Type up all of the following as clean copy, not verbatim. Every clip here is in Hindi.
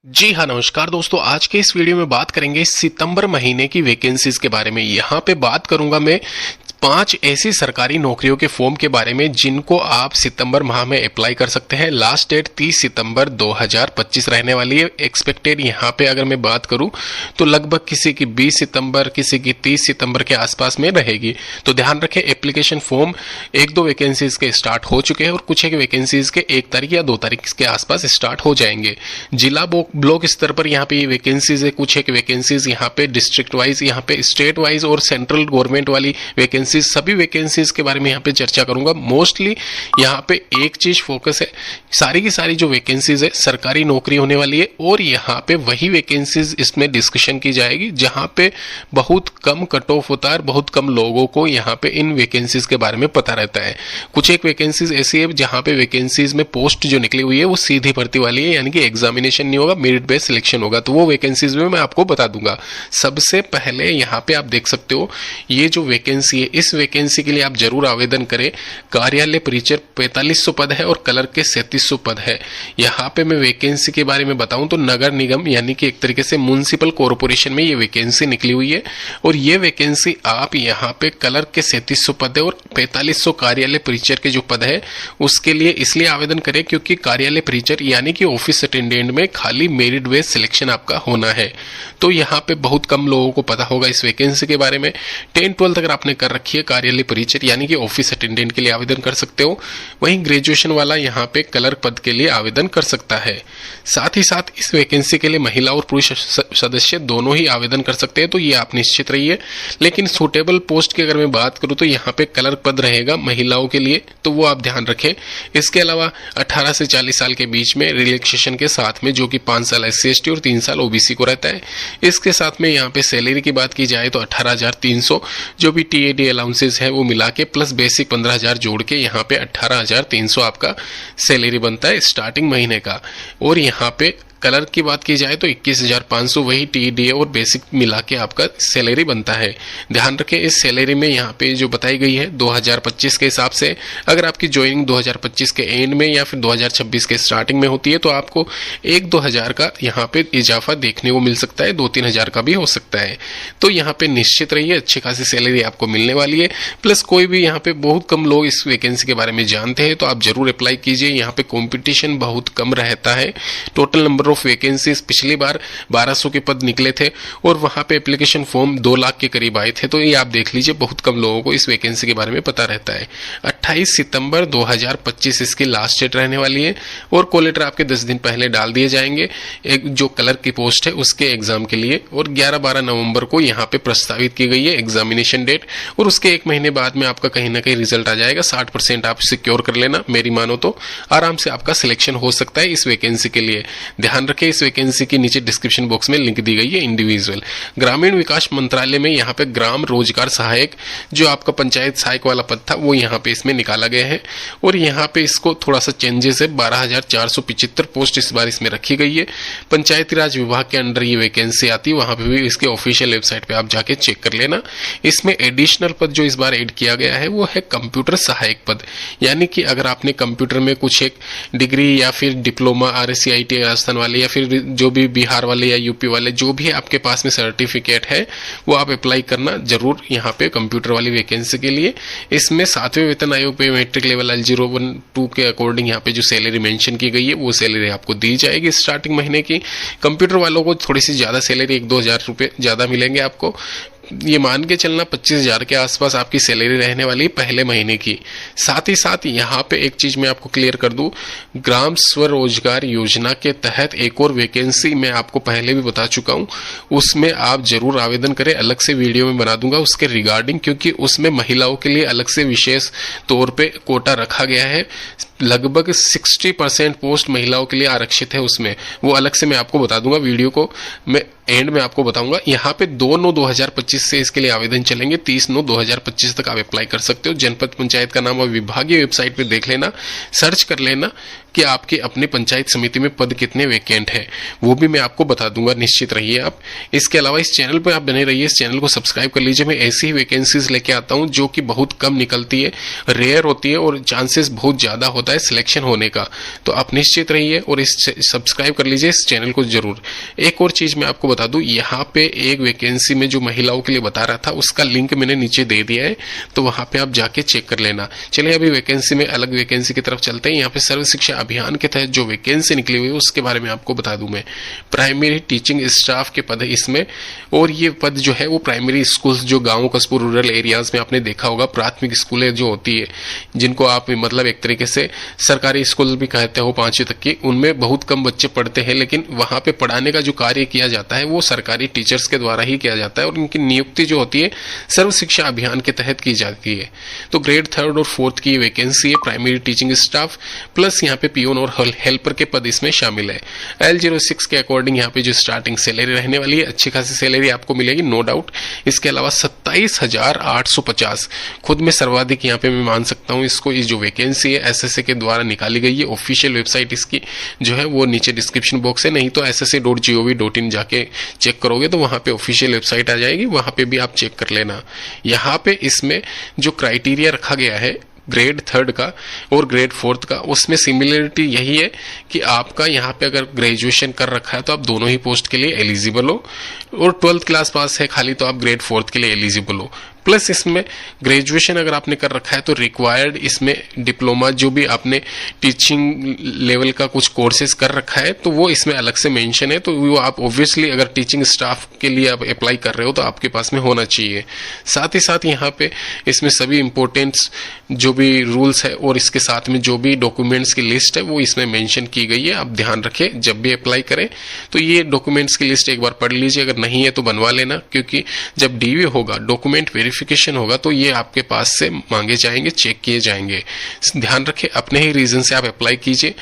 जी हाँ, नमस्कार दोस्तों। आज के इस वीडियो में बात करेंगे सितंबर महीने की वैकेंसीज के बारे में। यहाँ पे बात करूंगा मैं 5 ऐसी सरकारी नौकरियों के फॉर्म के बारे में जिनको आप सितंबर माह में अप्लाई कर सकते हैं। लास्ट डेट 30 सितंबर 2025 रहने वाली है। एक्सपेक्टेड यहाँ पे अगर मैं बात करूं तो लगभग किसी की 20 सितंबर, किसी की 30 सितंबर के आसपास में रहेगी। तो ध्यान रखें, एप्लीकेशन फॉर्म 1-2 वैकेंसीज के स्टार्ट हो चुके हैं और कुछ एक वैकेंसीज के 1 तारीख या 2 तारीख के आसपास स्टार्ट हो जाएंगे। जिला ब्लॉक स्तर पर यहाँ पे वैकेंसीज है, कुछ एक वैकेंसीज यहाँ पे डिस्ट्रिक्ट वाइज, यहाँ पे स्टेट वाइज और सेंट्रल गवर्नमेंट वाली वैकेंसीज, सभी वैकेंसीज के बारे में यहाँ पे चर्चा करूंगा। मोस्टली यहाँ पे एक चीज फोकस है, सारी की सारी जो वैकेंसीज है सरकारी नौकरी होने वाली है और यहाँ पे वही वैकेंसीज इसमें डिस्कशन की जाएगी जहाँ पे बहुत कम कट ऑफ होता है, बहुत कम लोगों को यहाँ पे इन वैकेंसीज के बारे में पता रहता है। कुछ एक वैकेंसीज ऐसी है जहाँ पे वैकेंसीज में पोस्ट जो निकली हुई है वो सीधी भर्ती वाली है, यानी कि एग्जामिनेशन नहीं होगा, मेरिट बेस्ड सिलेक्शन होगा। तो वो वैकेंसीज में मैं आपको बता दूंगा। सबसे पहले यहाँ पे आप देख सकते हो ये जो वैकेंसी है, इस वैकेंसी के लिए आप जरूर आवेदन करें। कार्यालय परिचर 4500 पद है और कलर के 3700 पद है। यहाँ पे मैं वैकेंसी के बारे में बताऊं तो नगर निगम यानी कि एक तरीके से म्युनिसिपल कॉर्पोरेशन में ये वैकेंसी निकली हुई है और ये वैकेंसी आप यहाँ पे कलर के 3700 पद है और 4500 कार्यालय परिचर के जो पद है उसके लिए इसलिए आवेदन करें क्योंकि कार्यालय परिचर यानी कि ऑफिस अटेंडेंट में खाली मेरिट बेस्ड सिलेक्शन आपका होना है। तो यहाँ पे बहुत कम लोगों को पता होगा इस वैकेंसी के बारे में। 10-12 अगर आपने कर रखी है कार्यालय परिचर यानी कि ऑफिस अटेंडेंट के लिए आवेदन कर सकते हो। वहीं ग्रेजुएशन वाला यहाँ पे क्लर्क पद के लिए आवेदन कर सकता है। साथ ही साथ इस वैकेंसी के लिए महिला और पुरुष सदस्य दोनों ही आवेदन कर सकते हैं, तो ये आप निश्चित रहिए। लेकिन सुटेबल पोस्ट की अगर मैं बात करूं तो यहाँ पे क्लर्क पद रहेगा महिलाओं के लिए, तो वो आप ध्यान रखें। इसके अलावा 18 से 40 साल के बीच में रिलैक्सेशन के साथ में, जो कि 5 साल SC/ST और 3 साल OBC को रहता है। इसके साथ में यहाँ पे सैलरी की बात की जाए तो 18,300 जो भी TAD अलाउंसेस है वो मिला के प्लस बेसिक 15,000 जोड़ के यहाँ पे 18,300 आपका सैलरी बनता है स्टार्टिंग महीने का। और यहाँ पे कलर की बात की जाए तो 21,500 वही TDA और बेसिक मिला के आपका सैलरी बनता है। ध्यान रखें, इस सैलरी में यहाँ पे जो बताई गई है 2025 के हिसाब से, अगर आपकी ज्वाइनिंग 2025 के एंड में या फिर 2026 के स्टार्टिंग में होती है तो आपको 1-2 हज़ार का यहाँ पे इजाफा देखने को मिल सकता है, 2-3 हज़ार का भी हो सकता है। तो यहाँ पे निश्चित रहिए, अच्छी खासी सैलरी आपको मिलने वाली है। प्लस कोई भी यहाँ पे बहुत कम लोग इस वैकेंसी के बारे में जानते हैं, तो आप जरूर अप्लाई कीजिए। यहाँ पे कॉम्पिटिशन बहुत कम रहता है। टोटल नंबर ऑफ वैकेंसीज पिछली बार 1200 के पद निकले थे और वहां पे एप्लीकेशन फॉर्म 2 लाख के करीब आए थे। तो ये आप देख लीजिए, बहुत कम लोगों को इस वैकेंसी के बारे में पता रहता है। 28 सितंबर 2025 इसकी लास्ट डेट रहने वाली है और कॉल लेटर आपके 10 दिन पहले डाल दिए जाएंगे एक जो क्लर्क की पोस्ट है उसके एग्जाम के लिए। और 11-12 नवंबर को यहाँ पे प्रस्तावित की गई है एग्जामिनेशन डेट और उसके 1 महीने बाद में आपका कहीं ना कहीं रिजल्ट आ जाएगा। 60% आप सिक्योर कर लेना, मेरी मानो तो आराम से आपका सिलेक्शन हो सकता है इस वैकेंसी के लिए। ध्यान रखें, इस वैकेंसी के नीचे डिस्क्रिप्शन बॉक्स में लिंक दी गई है इंडिविजुअल। ग्रामीण विकास मंत्रालय में यहाँ पे ग्राम रोजगार सहायक जो आपका पंचायत सहायक वाला पद था वो यहाँ पे इसमें निकाला गया है और यहाँ पे इसको थोड़ा सा चेंजेस है। 12,475 पोस्ट इस बार इसमें रखी गई है। पंचायती राज विभाग के अंडर ये वैकेंसी आती है, वहां पे भी इसके ऑफिशियल वेबसाइट पे आप जाके चेक कर लेना। इसमें एडिशनल पद जो इस बार ऐड किया गया है वो है कंप्यूटर सहायक पद, यानी कि अगर आपने कंप्यूटर में कुछ एक डिग्री या फिर डिप्लोमा RSC/ITI राजस्थान वाले या फिर जो भी बिहार वाले या यूपी वाले जो भी आपके पास में सर्टिफिकेट है वो आप अप्लाई करना जरूर यहाँ पे कंप्यूटर वाली वैकेंसी के लिए। इसमें 7वें वेतन आयोग पे मैट्रिक लेवल L012 के अकॉर्डिंग यहाँ पे जो सैलरी मेंशन की गई है वो सैलरी आपको दी जाएगी स्टार्टिंग महीने की। कंप्यूटर वालों को थोड़ी सी ज्यादा सैलरी, 1-2 हज़ार रुपये ज्यादा मिलेंगे आपको। ये मान के चलना 25,000 के आसपास आपकी सैलरी रहने वाली पहले महीने की। साथ ही साथ यहाँ पे एक चीज मैं आपको क्लियर कर दूं, ग्राम स्वरोजगार योजना के तहत एक और वैकेंसी मैं आपको पहले भी बता चुका हूं, उसमें आप जरूर आवेदन करें। अलग से वीडियो में बना दूंगा उसके रिगार्डिंग, क्योंकि उसमें महिलाओं के लिए अलग से विशेष तौर पे कोटा रखा गया है। लगभग 60% पोस्ट महिलाओं के लिए आरक्षित है उसमें, वो अलग से मैं आपको बता दूंगा, वीडियो को मैं एंड में आपको बताऊंगा। यहाँ पे 2/9/2025 से इसके लिए आवेदन चलेंगे। 30/9/2025 तक आप अप्लाई कर सकते हो। जनपद पंचायत का नाम और विभागीय वेबसाइट पे देख लेना, सर्च कर लेना कि आपके अपने पंचायत समिति में पद कितने वैकेंट है, वो भी मैं आपको बता दूंगा, निश्चित रहिए आप। इसके अलावा इस चैनल पर आप बने रहिए, इस चैनल को सब्सक्राइब कर लीजिए। मैं ऐसी ही वैकेंसीज लेके आता हूं जो कि बहुत कम निकलती है, रेयर होती है और चांसेस बहुत ज्यादा होता है सिलेक्शन होने का। तो आप निश्चित रहिए और इस सब्सक्राइब कर लीजिए इस चैनल को जरूर। एक और चीज मैं आपको बता दूं, यहाँ पे एक वैकेंसी में जो महिलाओं के लिए बता रहा था उसका लिंक मैंने नीचे दे दिया है, तो वहां पे आप जाके चेक कर लेना। चलिए अभी वैकेंसी में अलग वैकेंसी की तरफ चलते हैं। यहाँ पे सर्व शिक्षा अभियान के तहत जो वैकेंसी निकली हुई है उसके बारे में आपको बता दूं मैं। प्राइमरी टीचिंग स्टाफ के पद है इसमें, और ये पद जो है वो प्राइमरी स्कूल जो गांव कस्बों रूरल एरियाज में आपने देखा होगा, प्राथमिक स्कूलें जो होती है जिनको आप मतलब एक तरीके से सरकारी स्कूल भी कहते हो 5वीं तक की, उनमें बहुत कम बच्चे पढ़ते हैं, लेकिन वहां पे पढ़ाने का जो कार्य किया जाता है वो सरकारी टीचर्स के द्वारा ही किया जाता है और उनकी नियुक्ति जो होती है सर्व शिक्षा अभियान के तहत की जाती है। तो ग्रेड 3rd और 4th की वैकेंसी है प्राइमरी टीचिंग स्टाफ, प्लस यहाँ पे पियोन और हेल्पर के पद इसमें शामिल है। L06 के अकॉर्डिंग यहाँ पे जो स्टार्टिंग सैलरी रहने वाली है, अच्छी खासी सैलरी आपको मिलेगी, नो डाउट। इसके अलावा 27,850 खुद में सर्वाधिक यहाँ पे मैं मान सकता हूँ इसको। इस जो वैकेंसी है SSA के द्वारा निकाली गई है, ऑफिशियल वेबसाइट इसकी जो है वो नीचे डिस्क्रिप्शन बॉक्स है, नहीं तो ssa.gov.in जाके चेक करोगे तो वहां पे ऑफिशियल वेबसाइट आ जाएगी, वहां पे भी आप चेक कर लेना। यहाँ पे इसमें जो क्राइटेरिया रखा गया है ग्रेड 3rd का और ग्रेड 4th का, उसमें सिमिलरिटी यही है कि आपका यहाँ पे अगर ग्रेजुएशन कर रखा है तो आप दोनों ही पोस्ट के लिए एलिजिबल हो, और 12th क्लास पास है खाली तो आप ग्रेड 4th के लिए एलिजिबल हो। प्लस इसमें ग्रेजुएशन अगर आपने कर रखा है तो रिक्वायर्ड इसमें डिप्लोमा जो भी आपने टीचिंग लेवल का कुछ कोर्सेज कर रखा है तो वो इसमें अलग से मेंशन है, तो वो आप ऑब्वियसली अगर टीचिंग स्टाफ के लिए आप अप्लाई कर रहे हो तो आपके पास में होना चाहिए। साथ ही साथ यहाँ पे इसमें सभी इंपॉर्टेंट्स जो भी रूल्स है और इसके साथ में जो भी डॉक्यूमेंट्स की लिस्ट है वो इसमें मेंशन की गई है। आप ध्यान रखें जब भी अप्लाई करें तो ये डॉक्यूमेंट्स की लिस्ट एक बार पढ़ लीजिए, अगर नहीं है तो बनवा लेना, क्योंकि जब डीवी होगा डॉक्यूमेंट वेरिफिकेशन होगा तो ये आपके पास से मांगे जाएंगे, चेक किए जाएंगे। ध्यान रखें अपने ही रीजन से आप अप्लाई कीजिए,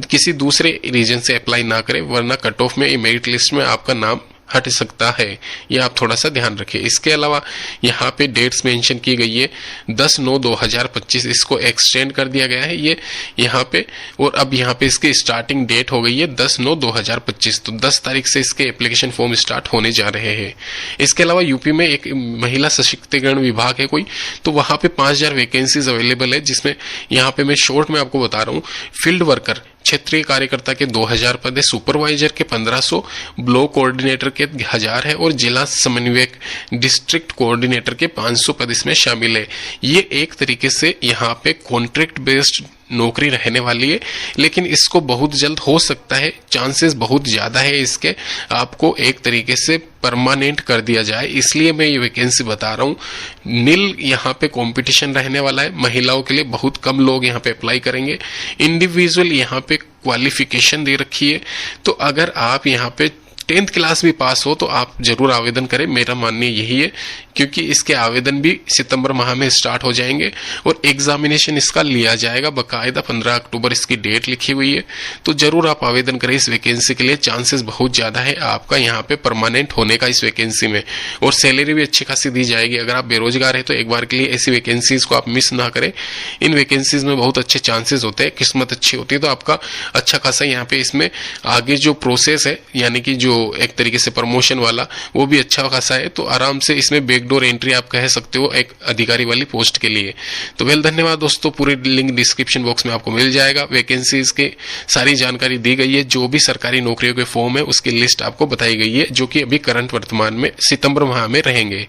किसी दूसरे रीजन से अप्लाई ना करें, वरना कट ऑफ में मेरिट लिस्ट में आपका नाम हट सकता है, ये आप थोड़ा सा ध्यान रखिए। इसके अलावा यहाँ पे डेट्स मेंशन की गई है 10/9/2025, इसको एक्सटेंड कर दिया गया है ये यहाँ पे, और अब यहाँ पे इसकी स्टार्टिंग डेट हो गई है 10/9/2025, तो 10 तारीख से इसके एप्लीकेशन फॉर्म स्टार्ट होने जा रहे हैं। इसके अलावा यूपी में एक महिला सशक्तिकरण विभाग है कोई, तो वहां पे 5000 वैकेंसीज अवेलेबल है, जिसमें यहाँ पे मैं शॉर्ट में आपको बता रहा हूँ। फील्ड वर्कर क्षेत्रीय कार्यकर्ता के 2000 पद है, सुपरवाइजर के 1500, ब्लॉक कोऑर्डिनेटर के 1000 है और जिला समन्वयक डिस्ट्रिक्ट कोऑर्डिनेटर के 500 पद इसमें शामिल है। ये एक तरीके से यहाँ पे कॉन्ट्रैक्ट बेस्ड नौकरी रहने वाली है, लेकिन इसको बहुत जल्द हो सकता है, चांसेस बहुत ज्यादा है इसके आपको एक तरीके से परमानेंट कर दिया जाए, इसलिए मैं ये वैकेंसी बता रहा हूँ। नील यहाँ पे कंपटीशन रहने वाला है, महिलाओं के लिए बहुत कम लोग यहाँ पे अप्लाई करेंगे। इंडिविजुअल यहाँ पे क्वालिफिकेशन दे रखी है, तो अगर आप यहाँ पे 10th क्लास भी पास हो तो आप जरूर आवेदन करें, मेरा मानना यही है, क्योंकि इसके आवेदन भी सितंबर माह में स्टार्ट हो जाएंगे और एग्जामिनेशन इसका लिया जाएगा बकायदा। 15 अक्टूबर इसकी डेट लिखी हुई है, तो जरूर आप आवेदन करें इस वैकेंसी के लिए। चांसेस बहुत ज्यादा है आपका यहाँ पे परमानेंट होने का इस वैकेंसी में, और सैलरी भी अच्छी खासी दी जाएगी। अगर आप बेरोजगार है तो एक बार के लिए ऐसी वैकेंसीज को आप मिस ना करें, इन वैकेंसीज में बहुत अच्छे चांसेस होते हैं, किस्मत अच्छी होती है तो आपका अच्छा खासा यहाँ पे इसमें आगे जो प्रोसेस है, यानी कि जो एक तरीके से प्रमोशन वाला, वो भी अच्छा खासा है, तो आराम से इसमें बैकडोर एंट्री आप कह सकते हो एक अधिकारी वाली पोस्ट के लिए। तो धन्यवाद दोस्तों, पूरी लिंक डिस्क्रिप्शन बॉक्स में आपको मिल जाएगा। वैकेंसीज की सारी जानकारी दी गई है, जो भी सरकारी नौकरियों के फॉर्म है उसकी लिस्ट आपको बताई गई है, जो कि अभी करंट वर्तमान में सितंबर माह में रहेंगे।